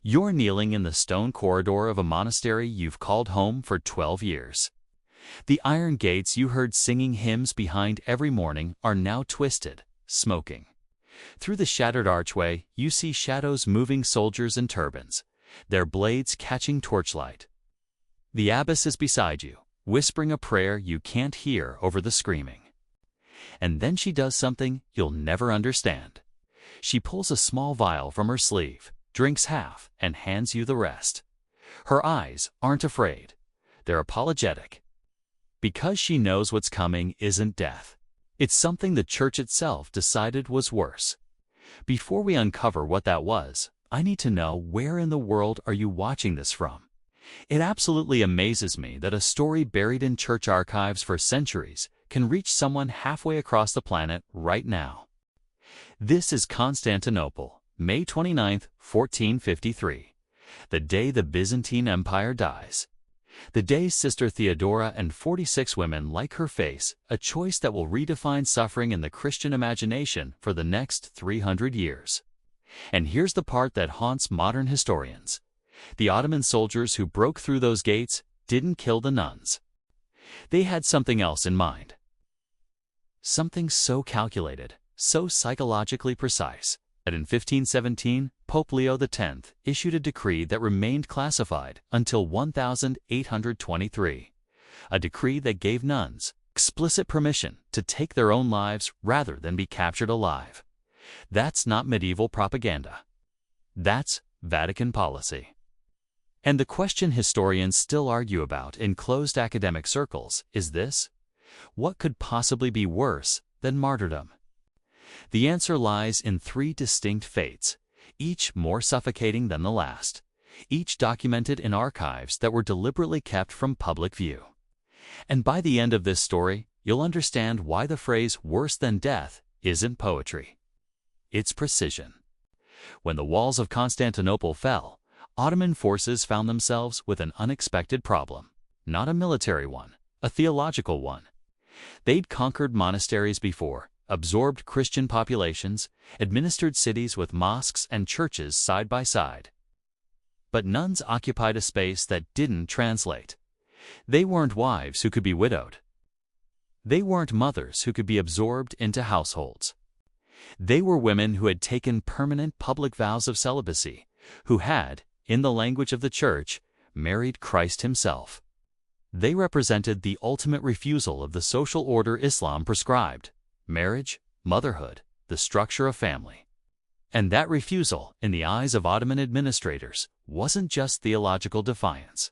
You're kneeling in the stone corridor of a monastery you've called home for 12 years. The iron gates you heard singing hymns behind every morning are now twisted, smoking. Through the shattered archway, you see shadows moving soldiers in turbans, their blades catching torchlight. The abbess is beside you, whispering a prayer you can't hear over the screaming. And then she does something you'll never understand. She pulls a small vial from her sleeve, drinks half, and hands you the rest. Her eyes aren't afraid. They're apologetic. Because she knows what's coming isn't death. It's something the church itself decided was worse. Before we uncover what that was, I need to know, where in the world are you watching this from? It absolutely amazes me that a story buried in church archives for centuries can reach someone halfway across the planet right now. This is Constantinople, May 29, 1453, the day the Byzantine Empire dies. The day Sister Theodora and 46 women like her face a choice that will redefine suffering in the Christian imagination for the next 300 years. And here's the part that haunts modern historians. The Ottoman soldiers who broke through those gates didn't kill the nuns. They had something else in mind. Something so calculated, so psychologically precise, that in 1517, Pope Leo X issued a decree that remained classified until 1823, a decree that gave nuns explicit permission to take their own lives rather than be captured alive. That's not medieval propaganda. That's Vatican policy. And the question historians still argue about in closed academic circles is this: what could possibly be worse than martyrdom? The answer lies in three distinct fates, each more suffocating than the last, each documented in archives that were deliberately kept from public view. And by the end of this story, you'll understand why the phrase "worse than death" isn't poetry. It's precision. When the walls of Constantinople fell, Ottoman forces found themselves with an unexpected problem, not a military one, a theological one. They'd conquered monasteries before, absorbed Christian populations, administered cities with mosques and churches side by side. But nuns occupied a space that didn't translate. They weren't wives who could be widowed. They weren't mothers who could be absorbed into households. They were women who had taken permanent public vows of celibacy, who had, in the language of the church, married Christ himself. They represented the ultimate refusal of the social order Islam prescribed: marriage, motherhood, the structure of family. And that refusal, in the eyes of Ottoman administrators, wasn't just theological defiance.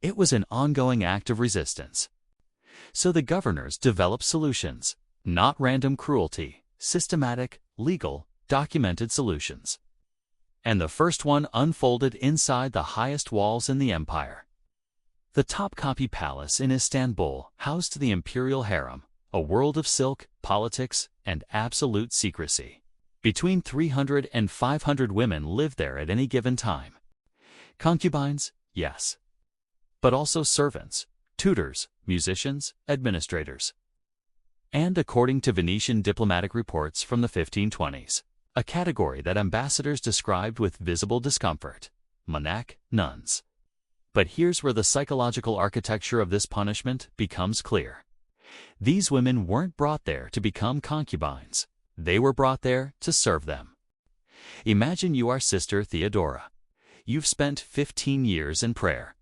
It was an ongoing act of resistance. So the governors developed solutions, not random cruelty, systematic, legal, documented solutions. And the first one unfolded inside the highest walls in the empire. The Topkapi Palace in Istanbul housed the imperial harem, a world of silk, politics, and absolute secrecy. Between 300 and 500 women lived there at any given time. Concubines, yes. But also servants, tutors, musicians, administrators. And according to Venetian diplomatic reports from the 1520s, a category that ambassadors described with visible discomfort: monach nuns. But here's where the psychological architecture of this punishment becomes clear. These women weren't brought there to become concubines. They were brought there to serve them. Imagine you are Sister Theodora. You've spent 15 years in prayer,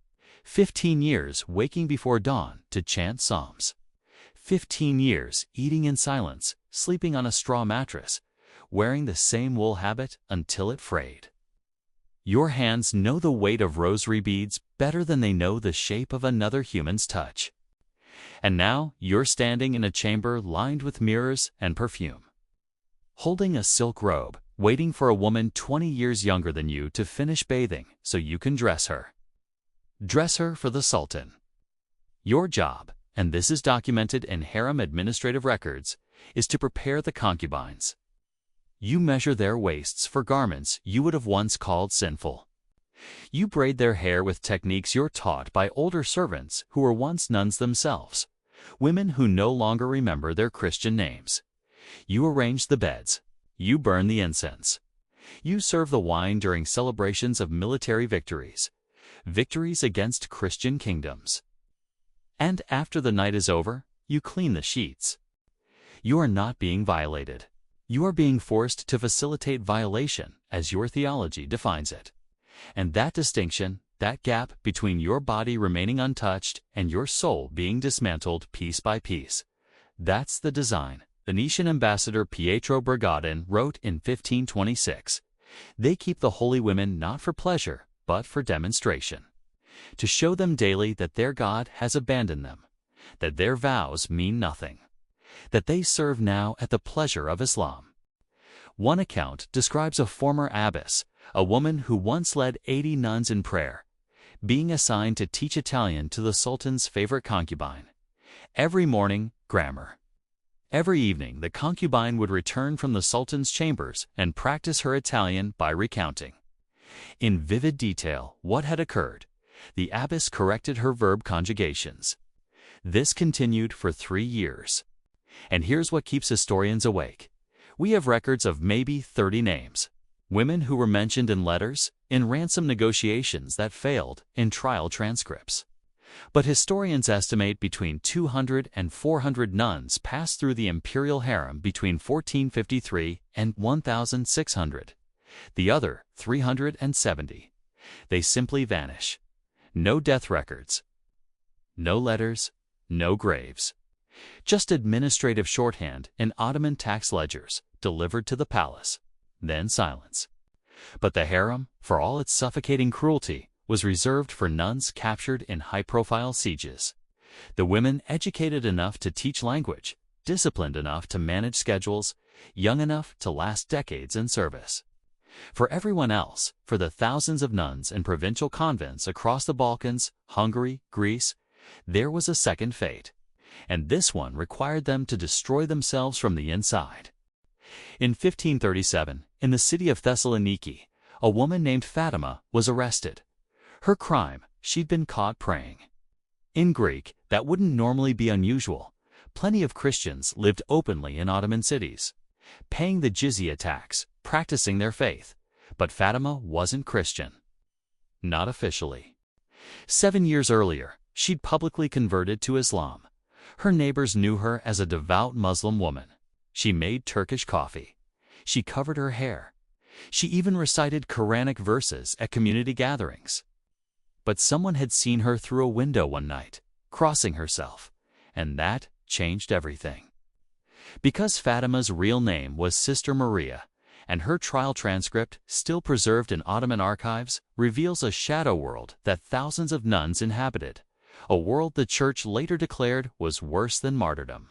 15 years waking before dawn to chant psalms, 15 years eating in silence, sleeping on a straw mattress, wearing the same wool habit until it frayed. Your hands know the weight of rosary beads better than they know the shape of another human's touch. And now you're standing in a chamber lined with mirrors and perfume, holding a silk robe, waiting for a woman 20 years younger than you to finish bathing so you can dress her. Dress her for the Sultan. Your job, and this is documented in harem administrative records, is to prepare the concubines. You measure their waists for garments you would have once called sinful. You braid their hair with techniques you're taught by older servants who were once nuns themselves, women who no longer remember their Christian names. You arrange the beds. You burn the incense. You serve the wine during celebrations of military victories, victories against Christian kingdoms. And after the night is over, you clean the sheets. You are not being violated. You are being forced to facilitate violation, as your theology defines it. And that distinction, that gap between your body remaining untouched and your soul being dismantled piece by piece, that's the design. Venetian ambassador Pietro Bragadin wrote in 1526, "They keep the holy women not for pleasure, but for demonstration, to show them daily that their God has abandoned them, that their vows mean nothing, that they serve now at the pleasure of Islam." One account describes a former abbess, a woman who once led 80 nuns in prayer, being assigned to teach Italian to the Sultan's favorite concubine. Every morning, grammar. Every evening, the concubine would return from the Sultan's chambers and practice her Italian by recounting, in vivid detail, what had occurred. The abbess corrected her verb conjugations. This continued for 3 years. And here's what keeps historians awake. We have records of maybe 30 names. Women who were mentioned in letters, in ransom negotiations that failed, in trial transcripts. But historians estimate between 200 and 400 nuns passed through the imperial harem between 1453 and 1600. The other 370. They simply vanish. No death records. No letters, no graves. Just administrative shorthand in Ottoman tax ledgers, delivered to the palace. Then silence. But the harem, for all its suffocating cruelty, was reserved for nuns captured in high-profile sieges. The women educated enough to teach language, disciplined enough to manage schedules, young enough to last decades in service. For everyone else, for the thousands of nuns in provincial convents across the Balkans, Hungary, Greece, there was a second fate. And this one required them to destroy themselves from the inside. In 1537, in the city of Thessaloniki, a woman named Fatima was arrested. Her crime, she'd been caught praying. In Greek, that wouldn't normally be unusual. Plenty of Christians lived openly in Ottoman cities, paying the jizya tax, practicing their faith. But Fatima wasn't Christian. Not officially. 7 years earlier, she'd publicly converted to Islam. Her neighbors knew her as a devout Muslim woman. She made Turkish coffee. She covered her hair. She even recited Quranic verses at community gatherings. But someone had seen her through a window one night, crossing herself, and that changed everything. Because Fatima's real name was Sister Maria, and her trial transcript, still preserved in Ottoman archives, reveals a shadow world that thousands of nuns inhabited, a world the Church later declared was worse than martyrdom.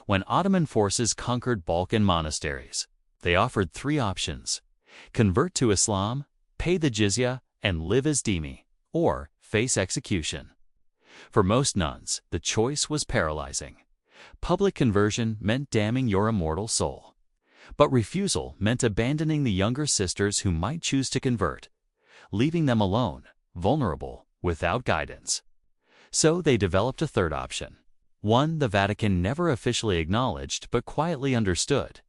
When Ottoman forces conquered Balkan monasteries, they offered 3 options: convert to Islam, pay the jizya, and live as dhimmi, or face execution. For most nuns, the choice was paralyzing. Public conversion meant damning your immortal soul. But refusal meant abandoning the younger sisters who might choose to convert, leaving them alone, vulnerable, without guidance. So they developed a third option, one the Vatican never officially acknowledged but quietly understood.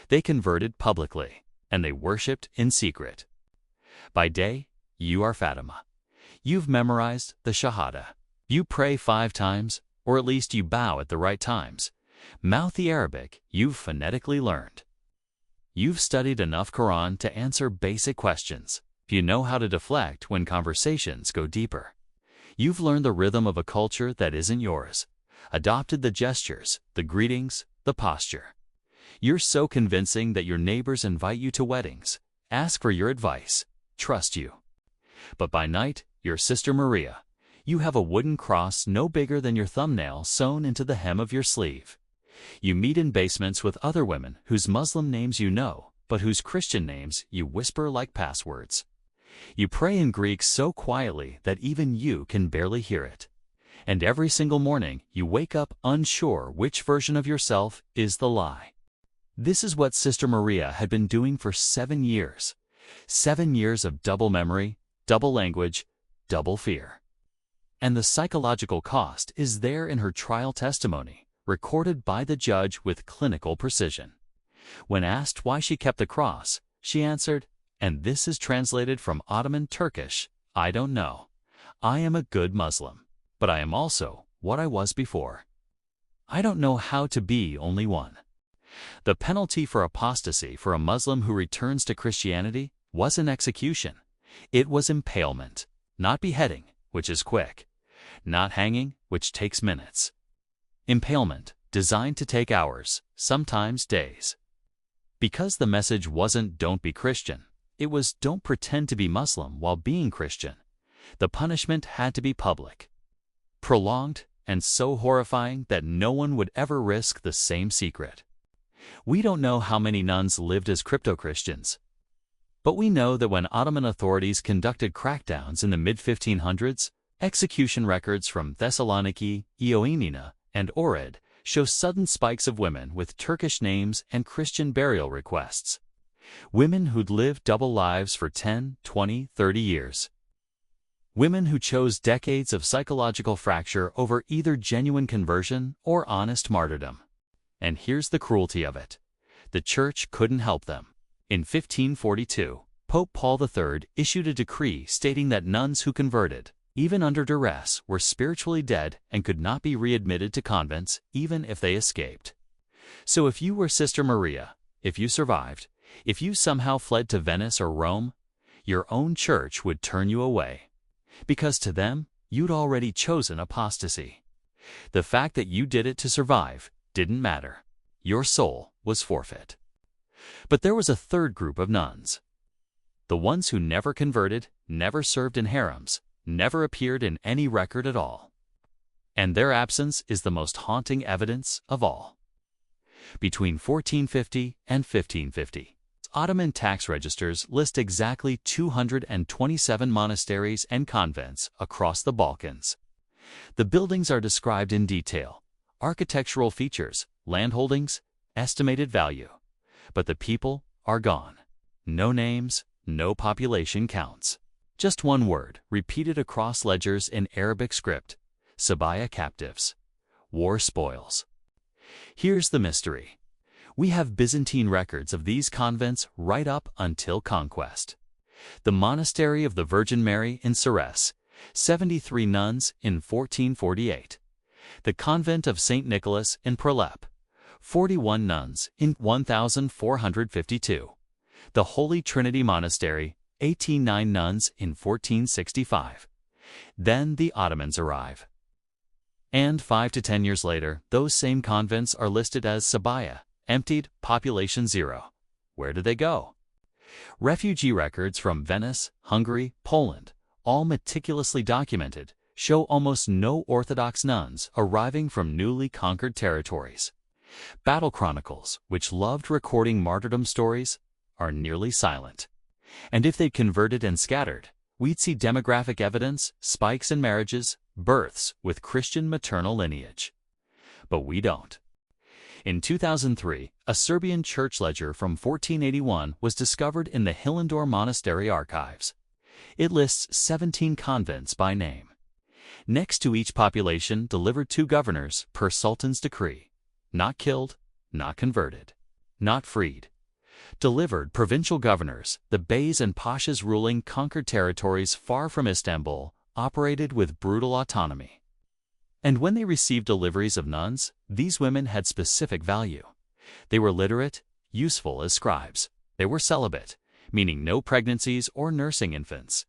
They converted publicly, and they worshipped in secret. By day, you are Fatima. You've memorized the Shahada. You pray 5 times, or at least you bow at the right times. Mouth the Arabic you've phonetically learned. You've studied enough Quran to answer basic questions. You know how to deflect when conversations go deeper. You've learned the rhythm of a culture that isn't yours, adopted the gestures, the greetings, the posture. You're so convincing that your neighbors invite you to weddings, ask for your advice, trust you. But by night, you're Sister Maria. You have a wooden cross no bigger than your thumbnail sewn into the hem of your sleeve. You meet in basements with other women whose Muslim names you know, but whose Christian names you whisper like passwords. You pray in Greek so quietly that even you can barely hear it. And every single morning you wake up unsure which version of yourself is the lie. This is what Sister Maria had been doing for 7 years. 7 years of double memory, double language, double fear. And the psychological cost is there in her trial testimony, recorded by the judge with clinical precision. When asked why she kept the cross, she answered, and this is translated from Ottoman Turkish. I don't know. I am a good Muslim, but I am also what I was before. I don't know how to be only one. The penalty for apostasy for a Muslim who returns to Christianity wasn't execution. It was impalement, not beheading, which is quick, not hanging, which takes minutes. Impalement, designed to take hours, sometimes days. Because the message wasn't "don't be Christian," it was "don't pretend to be Muslim while being Christian." The punishment had to be public, prolonged, and so horrifying that no one would ever risk the same secret. We don't know how many nuns lived as crypto-Christians, but we know that when Ottoman authorities conducted crackdowns in the mid-1500s, execution records from Thessaloniki, Ioannina, and Ohrid show sudden spikes of women with Turkish names and Christian burial requests. Women who'd lived double lives for 10, 20, 30 years. Women who chose decades of psychological fracture over either genuine conversion or honest martyrdom. And here's the cruelty of it. The Church couldn't help them. In 1542, Pope Paul III issued a decree stating that nuns who converted, even under duress, were spiritually dead and could not be readmitted to convents even if they escaped. So if you were Sister Maria, if you survived, if you somehow fled to Venice or Rome, your own church would turn you away. Because to them, you'd already chosen apostasy. The fact that you did it to survive didn't matter. Your soul was forfeit. But there was a third group of nuns. The ones who never converted, never served in harems, never appeared in any record at all. And their absence is the most haunting evidence of all. Between 1450 and 1550, Ottoman tax registers list exactly 227 monasteries and convents across the Balkans. The buildings are described in detail: architectural features, landholdings, estimated value. But the people are gone. No names, no population counts. Just one word, repeated across ledgers in Arabic script: Sabaya captives, war spoils. Here's the mystery. We have Byzantine records of these convents right up until conquest. The Monastery of the Virgin Mary in Serres, 73 nuns in 1448. The Convent of St. Nicholas in Prilep, 41 nuns in 1452. The Holy Trinity Monastery, 89 nuns in 1465. Then the Ottomans arrive. And 5 to 10 years later, those same convents are listed as Sabaya, emptied, population 0. Where did they go? Refugee records from Venice, Hungary, Poland, all meticulously documented, show almost no Orthodox nuns arriving from newly conquered territories. Battle chronicles, which loved recording martyrdom stories, are nearly silent. And if they converted and scattered, we'd see demographic evidence, spikes in marriages, births with Christian maternal lineage. But we don't. In 2003, a Serbian church ledger from 1481 was discovered in the Hilendor Monastery archives. It lists 17 convents by name. Next to each population delivered 2 governors per Sultan's decree. Not killed, not converted, not freed. Delivered provincial governors, the beys and pashas ruling conquered territories far from Istanbul, operated with brutal autonomy. And when they received deliveries of nuns, these women had specific value. They were literate, useful as scribes. They were celibate, meaning no pregnancies or nursing infants.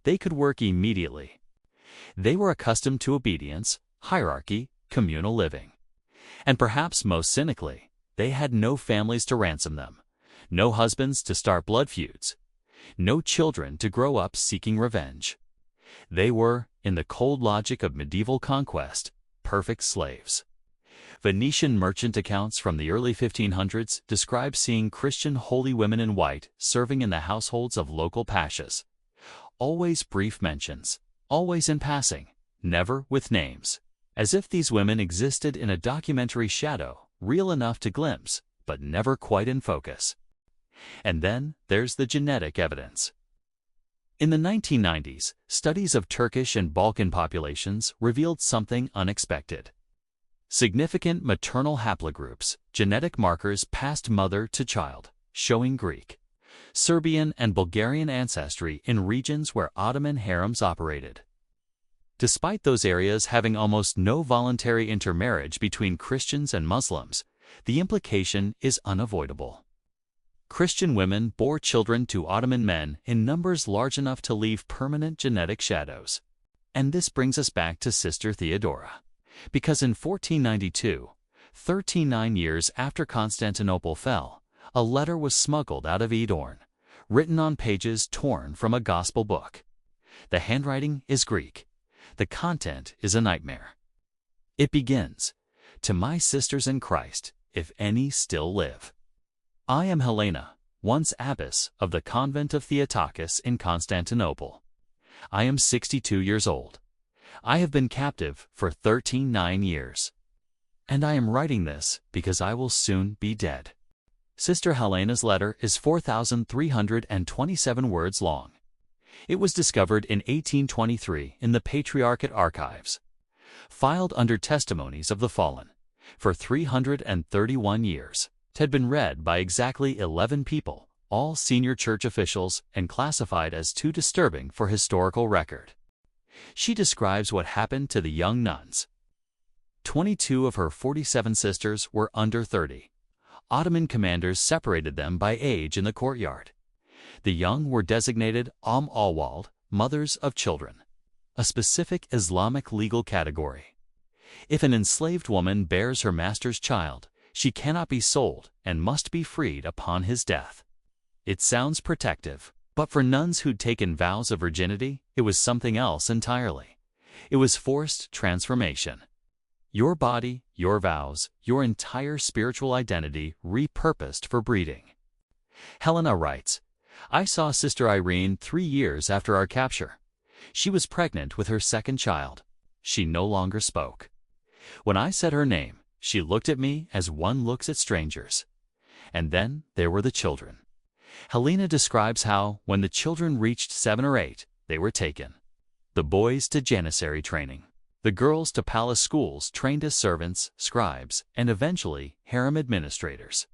They could work immediately. They were accustomed to obedience, hierarchy, communal living. And perhaps most cynically, they had no families to ransom them, no husbands to start blood feuds, no children to grow up seeking revenge. They were, in the cold logic of medieval conquest, perfect slaves. Venetian merchant accounts from the early 1500s describe seeing Christian holy women in white serving in the households of local pashas. Always brief mentions, always in passing, never with names. As if these women existed in a documentary shadow, real enough to glimpse, but never quite in focus. And then there's the genetic evidence. In the 1990s, studies of Turkish and Balkan populations revealed something unexpected. Significant maternal haplogroups, genetic markers passed mother to child, showing Greek, Serbian and Bulgarian ancestry in regions where Ottoman harems operated. Despite those areas having almost no voluntary intermarriage between Christians and Muslims, the implication is unavoidable. Christian women bore children to Ottoman men in numbers large enough to leave permanent genetic shadows. And this brings us back to Sister Theodora. Because in 1492, 39 years after Constantinople fell, a letter was smuggled out of Edirne, written on pages torn from a gospel book. The handwriting is Greek. The content is a nightmare. It begins, "To my sisters in Christ, if any still live. I am Helena, once abbess of the convent of Theotokos in Constantinople. I am 62 years old. I have been captive for 39 years. And I am writing this because I will soon be dead." Sister Helena's letter is 4,327 words long. It was discovered in 1823 in the Patriarchate Archives. Filed under Testimonies of the Fallen, for 331 years, it had been read by exactly 11 people, all senior church officials, and classified as too disturbing for historical record. She describes what happened to the young nuns. 22 of her 47 sisters were under 30. Ottoman commanders separated them by age in the courtyard. The young were designated al-Awwal, mothers of children, a specific Islamic legal category. If an enslaved woman bears her master's child, she cannot be sold and must be freed upon his death. It sounds protective, but for nuns who'd taken vows of virginity, it was something else entirely. It was forced transformation. Your body, your vows, your entire spiritual identity repurposed for breeding. Helena writes, "I saw Sister Irene 3 years after our capture. She was pregnant with her second child. She no longer spoke. When I said her name, she looked at me as one looks at strangers. And then there were the children." Helena describes how, when the children reached 7 or 8, they were taken. The boys to Janissary training. The girls to palace schools trained as servants, scribes, and eventually harem administrators.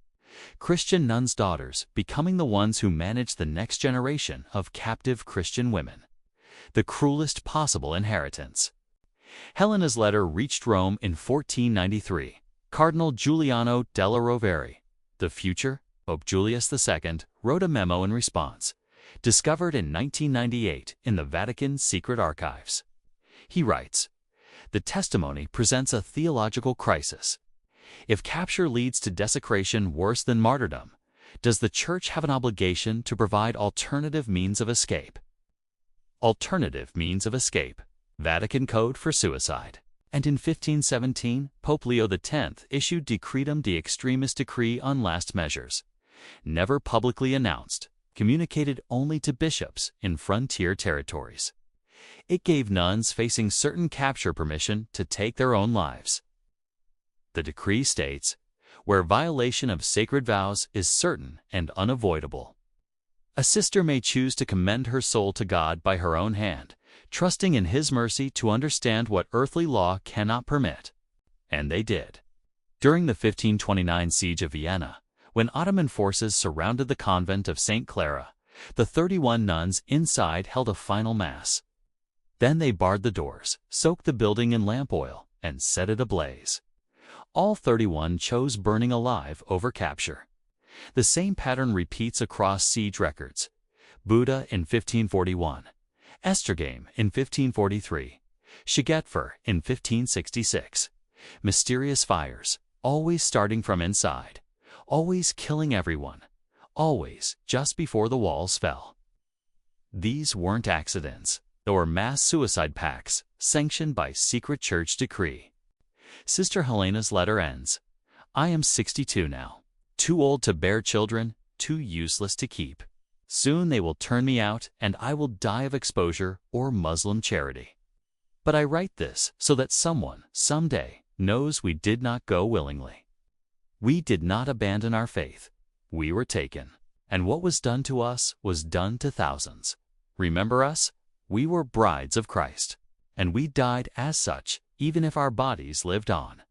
Christian nuns' daughters becoming the ones who managed the next generation of captive Christian women. The cruelest possible inheritance. Helena's letter reached Rome in 1493. Cardinal Giuliano della Rovere, the future Pope Julius II, wrote a memo in response, discovered in 1998 in the Vatican Secret Archives. He writes, "The testimony presents a theological crisis. If capture leads to desecration worse than martyrdom, does the Church have an obligation to provide alternative means of escape?" Alternative means of escape. Vatican Code for Suicide. And in 1517, Pope Leo X issued Decretum de Extremis Decree on Last Measures. Never publicly announced, communicated only to bishops in frontier territories. It gave nuns facing certain capture permission to take their own lives. The decree states, "Where violation of sacred vows is certain and unavoidable, a sister may choose to commend her soul to God by her own hand, trusting in His mercy to understand what earthly law cannot permit." And they did. During the 1529 siege of Vienna, when Ottoman forces surrounded the convent of St. Clara, the 31 nuns inside held a final mass. Then they barred the doors, soaked the building in lamp oil, and set it ablaze. All 31 chose burning alive over capture. The same pattern repeats across siege records. Buda in 1541, Estergame in 1543, Shigetfer in 1566. Mysterious fires, always starting from inside, always killing everyone, always just before the walls fell. These weren't accidents. They were mass suicide pacts sanctioned by secret church decree. Sister Helena's letter ends, "I am 62 now, too old to bear children, too useless to keep. Soon they will turn me out and I will die of exposure or Muslim charity. But I write this so that someone, someday, knows we did not go willingly. We did not abandon our faith. We were taken. And what was done to us was done to thousands. Remember us? We were brides of Christ. And we died as such, even if our bodies lived on."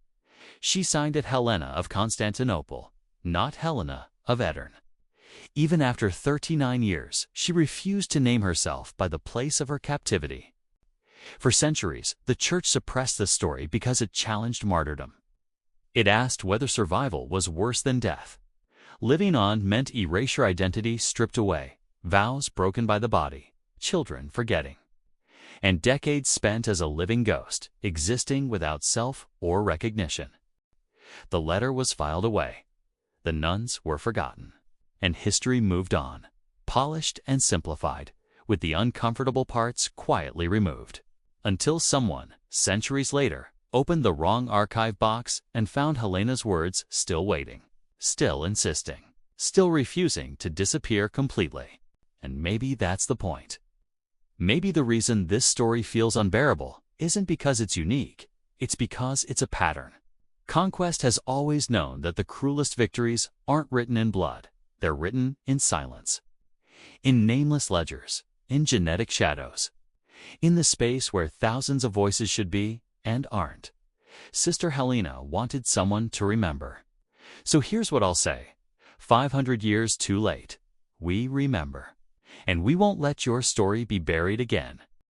She signed it Helena of Constantinople, not Helena of Edirne. Even after 39 years, she refused to name herself by the place of her captivity. For centuries, the Church suppressed this story because it challenged martyrdom. It asked whether survival was worse than death. Living on meant erasure, identity stripped away, vows broken by the body, children forgetting, and decades spent as a living ghost, existing without self or recognition. The letter was filed away. The nuns were forgotten, and history moved on, polished and simplified, with the uncomfortable parts quietly removed, until someone, centuries later, opened the wrong archive box and found Helena's words still waiting, still insisting, still refusing to disappear completely. And maybe that's the point. Maybe the reason this story feels unbearable isn't because it's unique, it's because it's a pattern. Conquest has always known that the cruelest victories aren't written in blood, they're written in silence. In nameless ledgers, in genetic shadows, in the space where thousands of voices should be and aren't. Sister Helena wanted someone to remember. So here's what I'll say. 500 years too late, we remember. And we won't let your story be buried again.